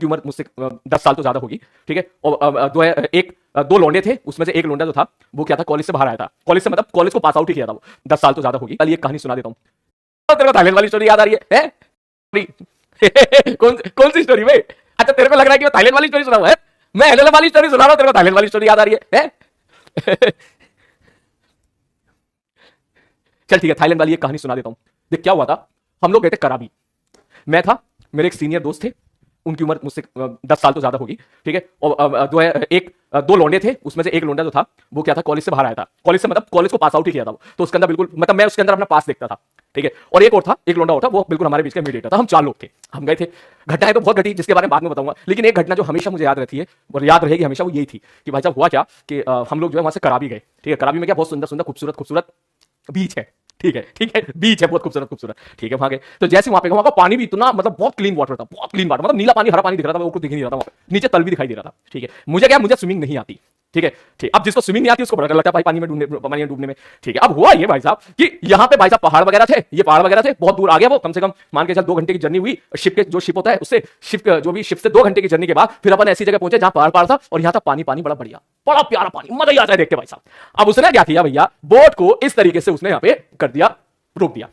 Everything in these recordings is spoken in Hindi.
उनकी उम्र मुझसे 10 साल तो ज्यादा होगी, ठीक है। और दो लौंडे थे, उसमें से एक लौंडा जो था वो क्या था, कॉलेज से बाहर आया था, कॉलेज से मतलब कॉलेज को पास आउट ही किया था वो, 10 साल तो ज्यादा होगी। कल ये कहानी सुना देता हूँ। तेरे को थाईलैंड वाली स्टोरी याद आ रही है? कौन सी स्टोरी भाई? अच्छा तेरे को लग रहा है कि मैं थाईलैंड वाली स्टोरी सुना हुआ है, मैं एलएल वाली स्टोरी सुना रहा हूं, तेरे को थाईलैंड वाली स्टोरी याद आ रही है? चल ठीक है, थाईलैंड वाली एक कहानी सुना देता हूं। देख क्या हुआ था, हम लोग गए थे कराबी, मैं था, मेरे एक सीनियर दोस्त थे, उनकी उम्र मुझसे 10 साल तो ज्यादा होगी, ठीक है। और दो लौंडे थे, उसमें से एक लौंडा जो था वो क्या था, कॉलेज से बाहर आया था, कॉलेज से मतलब कॉलेज को पास आउट ही किया था वो, तो उसके अंदर बिल्कुल मतलब मैं उसके अंदर अपना पास देखता था, ठीक है। और एक और था, एक लौंडा और था, वो बिल्कुल हमारे बीच का मीडिएटर था। हम 4 लोग थे, हम गए थे। घटनाएं तो बहुत घटी जिसके बारे में बाद में बताऊंगा, लेकिन एक घटना जो हमेशा मुझे याद रहती है और याद रहेगी हमेशा, वो यही थी कि भाई साहब हुआ क्या कि हम लोग जो है वहां से कराबी गए, ठीक है। कराबी में क्या बहुत सुंदर सुंदर खूबसूरत खूबसूरत बीच है, ठीक है, बीच है बहुत खूबसूरत खूबसूरत, ठीक है। वहां गए तो जैसे वहां का पानी भी इतना मतलब बहुत क्लीन वाटर था, बहुत क्लीन वाटर, मतलब नीला पानी हरा पानी दिख रहा था, वो कुछ दिख नहीं रहा था वहां पे, नीचे तल भी दिखाई दे रहा था, ठीक है। मुझे स्विमिंग नहीं आती, ठीक है, ठीक। अब जिसको स्विमिंग नहीं आती उसको बड़ा डर लगता है भाई पानी में डूबने में, ठीक है। अब हुआ ये भाई साहब कि यहाँ पे भाई साहब पहाड़ वगैरह थे, ये पहाड़ वगैरह थे, बहुत दूर आ गया वो, कम से कम मान के चल 2 घंटे की जर्नी हुई शिप के, जो शिप होता है उससे, शिप से 2 घंटे की जर्नी के बाद फिर अपन ऐसी जगह पहुंचे जहां पहाड़ था और यहाँ था पानी बड़ा बढ़िया, बड़ा प्यारा पानी, मजा ही आता है देख के भाई साहब। अब उसने क्या किया भैया, बोट को इस तरीके से उसने यहाँ पे कर दिया, रोक दिया,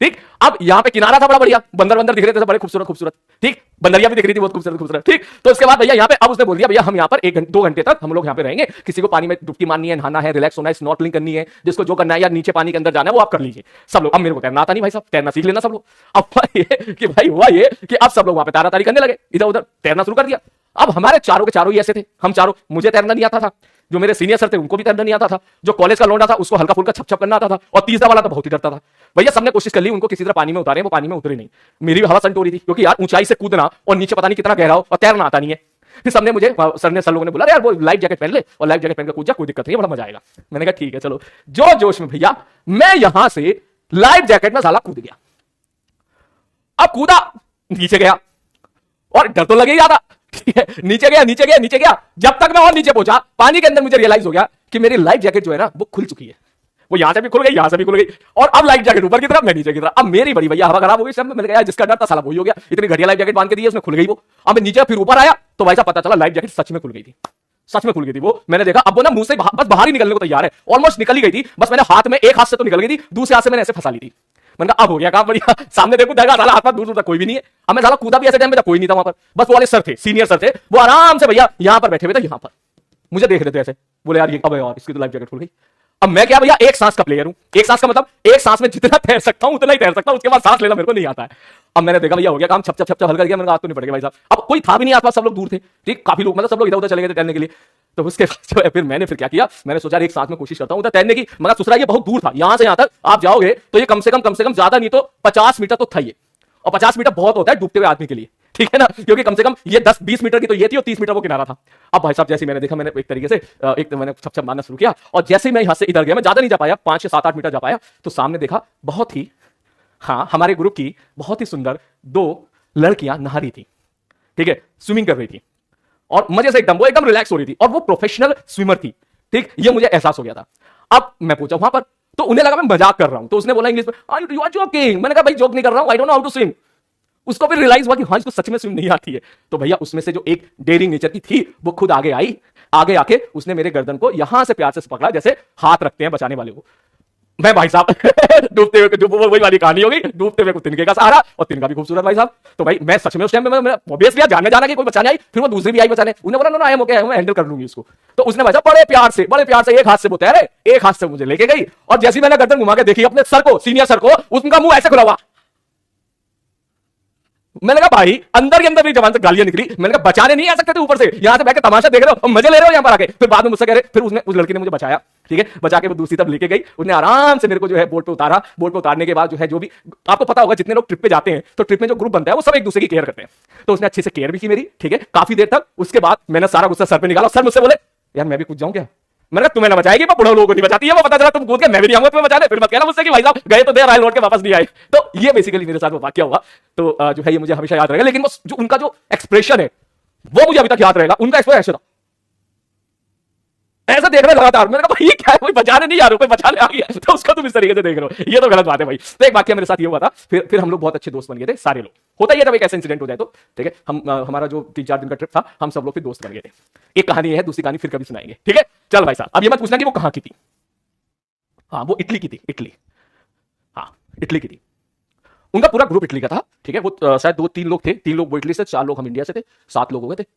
ठीक। अब यहां पे किनारा था बड़ा बढ़िया, बंदर दिख रहे थे बड़े खूबसूरत, ठीक, बंदरिया भी दिख रही थी बहुत खूबसूरत, ठीक। तो उसके बाद भैया यहां पे अब उसने बोल दिया भैया हम यहां पर 2 घंटे तक हम लोग यहां पे रहेंगे, किसी को पानी में डुबकी मारनी है, नहाना है, रिलैक्स होना है, स्नॉर्कलिंग करनी है, जिसको जो करना है या नीचे पानी के अंदर जाना है वो आप कर लीजिए सब लोग। अब मेरे को तैरना आता नहीं भाई साहब, तैरना सीख लेना सब लोग। अब ये कि भाई हुआ ये कि अब सब लोग वहां पे तारी करने लगे, इधर उधर तैरना शुरू कर दिया। अब हमारे चारों के चारों ही ऐसे थे, हम चारों, मुझे तैरना नहीं आता था, जो मेरे सीनियर सर थे उनको भी तैरना नहीं आता था, जो कॉलेज का लौंडा था उसको हल्का फुल्का छप करना आता था, और तीसरा वाला तो बहुत ही डरता था। भैया सबने कोशिश कर ली उनको किसी तरह पानी में उतारे, वो पानी में उतरे नहीं। मेरी भी हवा संट हो रही थी क्योंकि यार ऊंचाई से कूदना और नीचे पता नहीं कितना गहरा हो और तैरना आता नहीं है। फिर सर लोगों ने बोला यार वो लाइफ जैकेट पहन ले और लाइफ जैकेट पहन कर कूद जा, कोई दिक्कत नहीं है, बड़ा मजा आएगा। मैंने कहा ठीक है चलो, जो जोश में भैया मैं यहां से लाइफ जैकेट में साला कूद गया। अब कूदा, नीचे गया और डर तो लगे ही ज्यादा, ठीक है। नीचे गया, जब तक मैं और नीचे पहुंचा पानी के अंदर मुझे रियलाइज हो गया कि मेरी लाइफ जैकेट जो है ना वो खुल चुकी है, वो यहां से भी खुल गई, यहां से भी खुल गई, और अब लाइफ जैकेट ऊपर की तरफ, मैं नीचे की तरफ। अब मेरी बड़ी भैया हवा खराब हो गई, सब मैंने कहा जिसका डर था साला वही हो गया, इतनी घटिया लाइफ जैकेट बांध के दी उसने, खुल गई वो। अब मैं नीचे फिर ऊपर आया तो भाई साहब पता चला लाइफ जैकेट सच में खुल गई थी, सच में खुल गई थी वो। मैंने देखा अब वो ना मुंह से बस बाहर ही निकलने को तैयार है, ऑलमोस्ट निकल ही गई थी, बस मैंने हाथ में एक हाथ से तो निकल गई थी, दूसरे हाथ से मैंने ऐसे फंसा ली थी। मैंने कहा अब हो गया काम बढ़िया, सामने देखो देखा साला हाथ में दूर तक कोई भी नहीं है। अब मैं साला कूदा भी ऐसे टाइम में कोई नहीं था वहां पर, बस वो वाले सर थे, सीनियर सर थे, वो आराम से भैया यहां पर बैठे हुए थे, यहां पर मुझे देख रहे थे ऐसे, बोले यार ये अब यार इसकी तो लाइफ जैकेट खुल गई। अब मैं क्या भैया एक सांस का प्लेयर हूं, एक सांस का मतलब एक सांस में जितना तैर सकता हूं उतना ही तैर सकता हूं, उसके बाद सांस लेना मेरे को नहीं आता है। अब मैंने देखा भैया हो गया काम, छप हल्का गया, मैंने कहा तो नहीं पड़ेगा भाई साहब। अब कोई था भी नहीं आसपास, सब लोग दूर थे, ठीक, काफी लोग मतलब सब लोग इधर उधर चले गए थे तैरने के लिए। तो उसके बाद जो है फिर मैंने क्या किया, मैंने सोचा एक साथ में कोशिश करता हूं उधर तैरने की, मगर ससुरा ये बहुत दूर था, यहां से यहां तक आप जाओगे तो ये कम से कम ज्यादा नहीं तो 50 मीटर तो था ये, और 50 मीटर बहुत होता है डूबते हुए आदमी के लिए, ठीक है ना, क्योंकि कम से कम ये 10-20 मीटर की तो ये थी और 30 मीटर वो किनारा था। अब भाई साहब जैसे मैंने देखा, मैंने एक तरीके से मैंने छप मारना शुरू किया, और जैसे ही मैं यहां से इधर गया, मैं ज्यादा नहीं जा पाया, 5 से 7-8 मीटर जा पाया, तो सामने देखा बहुत ही, हाँ हमारे ग्रुप की बहुत ही सुंदर 2 लड़कियां नहा रही थी, ठीक है, स्विमिंग कर रही थी और मजे से एकदम वो एकदम रिलैक्स हो रही थी, और वो प्रोफेशनल स्विमर थी, ठीक, ये मुझे एहसास हो गया था। अब मैं पूछा वहां पर, तो उन्हें लगा मैं मजाक कर रहा हूं, तो उसने बोला इंग्लिश में यू आर जोकिंग। मैंने कहा भाई जोक नहीं कर रहा हूं, I don't know how to swim. उसको भी रियलाइज हुआ कि हाँ इसको सच में स्विम नहीं आती है। तो भैया उसमें से जो एक डेयरिंग नेचर की थी वो खुद आगे आई, आगे आके उसने मेरे गर्दन को यहां से प्यार से पकड़ा, जैसे हाथ रखते हैं बचाने वाले को। मैं भाई साहब डूबते हुए वही वाली कहानी होगी, डूबते हुए तिनके का सहारा, और तिनका भी खूबसूरत भाई साहब। तो भाई मैं सच में उस टाइम में ऑब्वियसली जानने जाना कि कोई बचाने आई, फिर वो दूसरी भी आई बचाने, उन्हें बोला ना आई एम ओके, मैं हैंडल कर लूंगी इसको। तो उसने भाई साहब बड़े प्यार से एक हाथ से वो तैरे, एक हाथ से मुझे लेके गई, और जैसे मैंने गर्दन घुमा के देखी अपने सर को, सीनियर सर को, उनका मुंह ऐसे खुला हुआ। मैंने कहा भाई अंदर के अंदर भी जवान से गालियां निकली। मैंने कहा बचाने नहीं आ सकते थे ऊपर से, यहां से बैठ के तमाशा देख रहे हो और मजे ले रहे हो यहां पर आके। फिर बाद में मुझसे कह रहे, फिर उसने उस लड़की ने मुझे बचाया, ठीक है, बचा के वो दूसरी तरफ लेके गई, उसने आराम से मेरे को जो है बोट पे उतारा। बोट पे उतारने के बाद जो है, जो भी आपको पता होगा जितने लोग ट्रिप पे जाते हैं तो ट्रिप में जो ग्रुप बनता है वो सब एक दूसरे की केयर करते हैं, तो उसने अच्छे से केयर भी की मेरी, ठीक है, काफी देर तक। उसके बाद मैंने सारा गुस्सा सर पे निकाला, सर मुझसे बोले यार मैं भी कूद जाऊं क्या? मैंने कहा तुम्हें ना बचाएगी, मैं बुढ़ा लोगों को नहीं बचाती है, वो पता चला तुम कूद के मैं भी नहीं आऊंगा तुम्हें बचाने, फिर मत कहना मुझसे कि भाई साहब गए तो देर आए लौट के वापस नहीं आए। तो ये बेसिकली मेरे साथ वो वाकया हुआ। तो जो है ये मुझे हमेशा याद रहेगा, लेकिन वो जो उनका जो एक्सप्रेशन है वो मुझे अभी तक याद रहेगा। उनका एक्सप्रेशन ऐसा था, ऐसा देख रहे लगातार। मैंने कहा भाई क्या है, कोई बचाने नहीं आ रहे, कोई बचाने आ गया तो उसको तुम इस तरीके से देख रहे हो, ये तो गलत बात है भाई। तो एक वाकया मेरे साथ ये हुआ था, फिर हम लोग बहुत अच्छे दोस्त बन गए थे सारे लोग। होता ही है जब एक ऐसा इंसिडेंट हो जाए तो। ठीक है, हम हमारा जो 3-4 दिन का ट्रिप था, हम सब लोग फिर दोस्त बन गए थे। एक कहानी है, दूसरी कहानी फिर कभी सुनाएंगे। ठीक है, चल भाई साहब, अब ये मत पूछना कि वो कहां की थी। हाँ, वो इटली की थी, इटली। हाँ, इटली की थी। उनका पूरा ग्रुप इटली का था। ठीक है, वो शायद 2-3 लोग थे, 3 लोग वो इटली से, 4 लोग हम इंडिया से थे, 7 लोग हो गए थे।